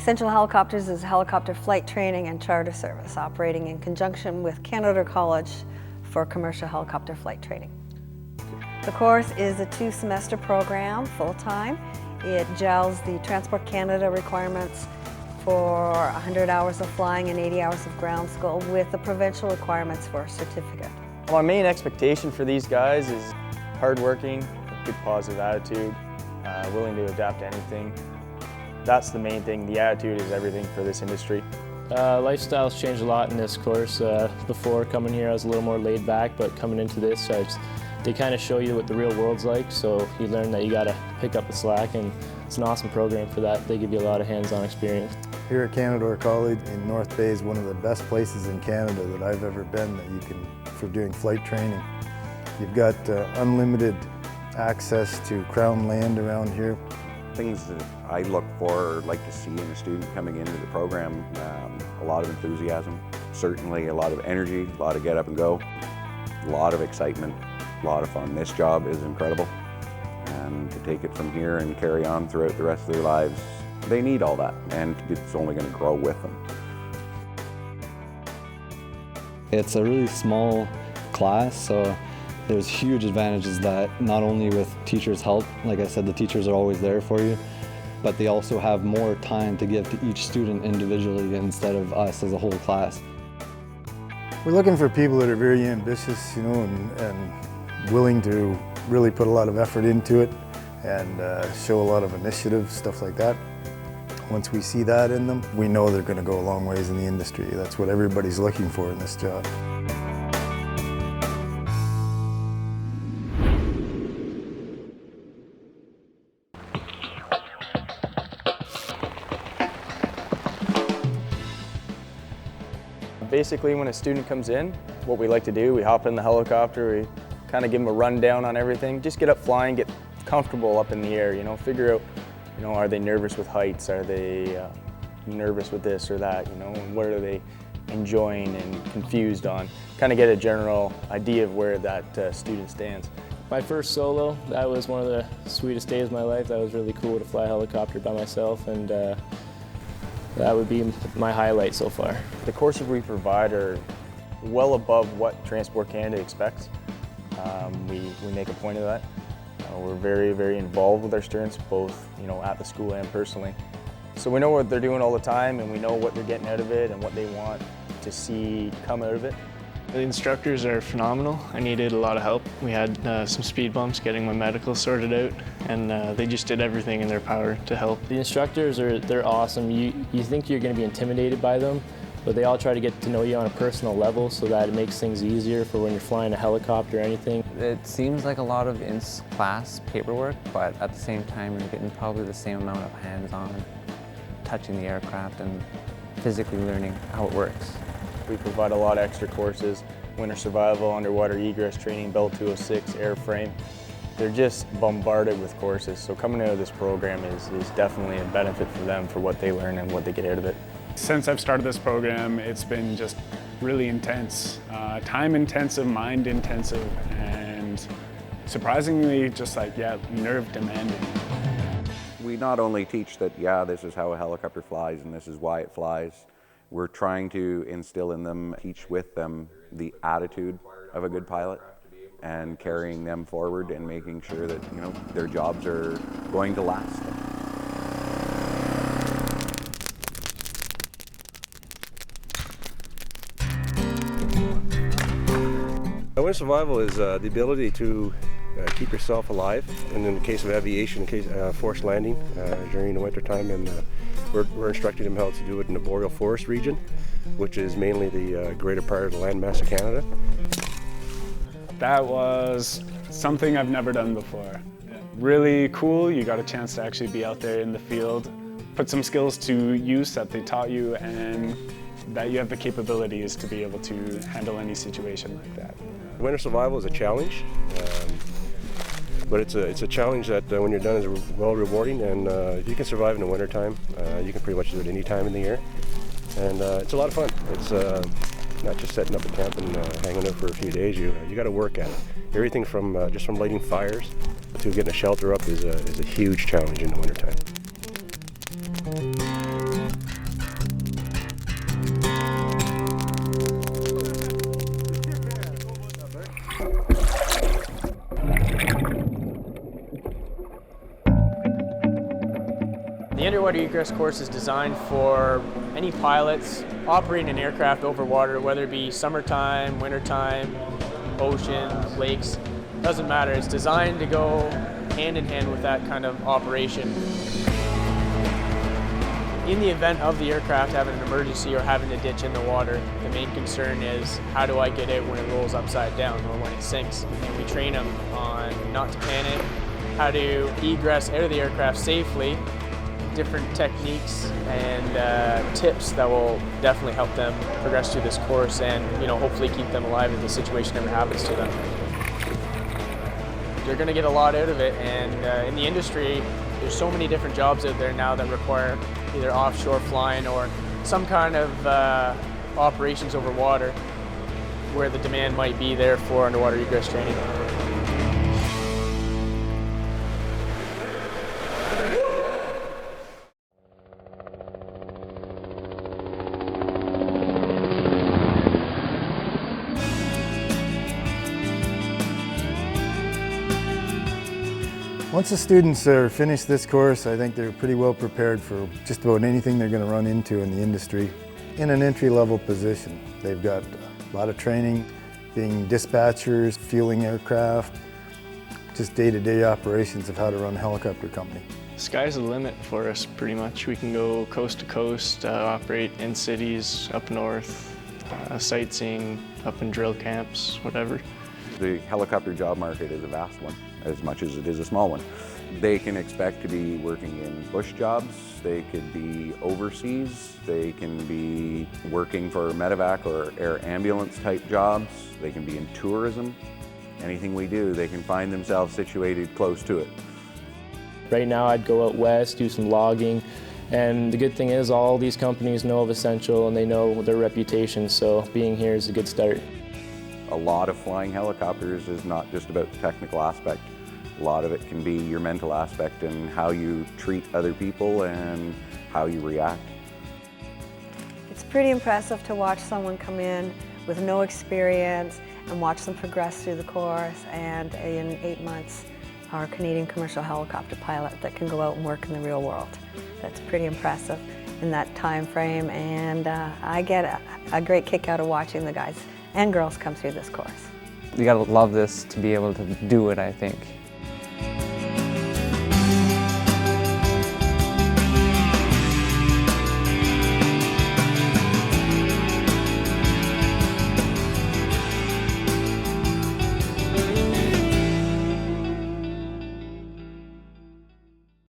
Essential Helicopters is a helicopter flight training and charter service operating in conjunction with Canadore College for commercial helicopter flight training. The course is a 2-semester program, full-time. It gels the Transport Canada requirements for 100 hours of flying and 80 hours of ground school with the provincial requirements for a certificate. My main expectation for these guys is hardworking, a good positive attitude, willing to adapt to anything. That's the main thing. The attitude is everything for this industry. Lifestyle's changed a lot in this course. Before coming here I was a little more laid back, but coming into this they kind of show you what the real world's like, so you learn that you got to pick up the slack, and it's an awesome program for that. They give you a lot of hands-on experience. Here at Canadore College in North Bay is one of the best places in Canada that I've ever been for doing flight training. You've got unlimited access to Crown land around here. Things that I look for, like to see in a student coming into the program, a lot of enthusiasm, certainly a lot of energy, a lot of get up and go, a lot of excitement, a lot of fun. This job is incredible, and to take it from here and carry on throughout the rest of their lives, they need all that, and it's only going to grow with them. It's a really small class, so there's huge advantages that not only with teachers' help, like I said, the teachers are always there for you, but they also have more time to give to each student individually instead of us as a whole class. We're looking for people that are very ambitious, and willing to really put a lot of effort into it and show a lot of initiative, stuff like that. Once we see that in them, we know they're going to go a long ways in the industry. That's what everybody's looking for in this job. Basically, when a student comes in, what we like to do, we hop in the helicopter, we kind of give them a rundown on everything, just get up flying, get comfortable up in the air, figure out, are they nervous with heights, are they nervous with this or that, and what are they enjoying and confused on, kind of get a general idea of where that student stands. My first solo, that was one of the sweetest days of my life. That was really cool to fly a helicopter by myself, and that would be my highlight so far. The courses we provide are well above what Transport Canada expects. We make a point of that. We're very, very involved with our students, both at the school and personally. So we know what they're doing all the time, and we know what they're getting out of it and what they want to see come out of it. The instructors are phenomenal. I needed a lot of help. We had some speed bumps getting my medical sorted out, and they just did everything in their power to help. The instructors they're awesome. You think you're going to be intimidated by them, but they all try to get to know you on a personal level so that it makes things easier for when you're flying a helicopter or anything. It seems like a lot of in-class paperwork, but at the same time you're getting probably the same amount of hands-on touching the aircraft and physically learning how it works. We provide a lot of extra courses: winter survival, underwater egress training, Bell 206, airframe. They're just bombarded with courses, so coming out of this program is definitely a benefit for them for what they learn and what they get out of it. Since I've started this program, it's been just really intense, time intensive, mind intensive, and surprisingly just nerve demanding. We not only teach that, this is how a helicopter flies and this is why it flies. We're trying to instill in them, teach with them the attitude of a good pilot and carrying them forward and making sure that their jobs are going to last. Winter survival is the ability to keep yourself alive, and in the case of aviation, forced landing during the winter time, and we're instructing them how to do it in the boreal forest region, which is mainly the greater part of the landmass of Canada. That was something I've never done before. Really cool. You got a chance to actually be out there in the field, put some skills to use that they taught you, and that you have the capabilities to be able to handle any situation like that. Winter survival is a challenge, but it's a challenge that when you're done is well rewarding, and if you can survive in the winter time, you can pretty much do it any time in the year, and it's a lot of fun. It's not just setting up a camp and hanging out for a few days. You got to work at it. Everything from just from lighting fires to getting a shelter up is a huge challenge in the winter time. underwater egress course is designed for any pilots operating an aircraft over water, whether it be summertime, wintertime, ocean, lakes, doesn't matter. It's designed to go hand in hand with that kind of operation. In the event of the aircraft having an emergency or having to ditch in the water, the main concern is how do I get out when it rolls upside down or when it sinks? And we train them on not to panic, how to egress out of the aircraft safely, different techniques and tips that will definitely help them progress through this course and hopefully keep them alive if the situation ever happens to them. You're going to get a lot out of it, and in the industry there's so many different jobs out there now that require either offshore flying or some kind of operations over water where the demand might be there for underwater egress training. Once the students are finished this course, I think they're pretty well prepared for just about anything they're going to run into in the industry in an entry-level position. They've got a lot of training, being dispatchers, fueling aircraft, just day-to-day operations of how to run a helicopter company. Sky's the limit for us, pretty much. We can go coast to coast, operate in cities, up north, sightseeing, up in drill camps, whatever. The helicopter job market is a vast one, as much as it is a small one. They can expect to be working in bush jobs, they could be overseas, they can be working for medevac or air ambulance type jobs, they can be in tourism. Anything we do, they can find themselves situated close to it. Right now I'd go out west, do some logging, and the good thing is all these companies know of Essential and they know their reputation, so being here is a good start. A lot of flying helicopters is not just about the technical aspect. A lot of it can be your mental aspect and how you treat other people and how you react. It's pretty impressive to watch someone come in with no experience and watch them progress through the course, and in 8 months our Canadian commercial helicopter pilot that can go out and work in the real world. That's pretty impressive in that time frame, and I get a great kick out of watching the guys and girls come through this course. You gotta love this to be able to do it, I think.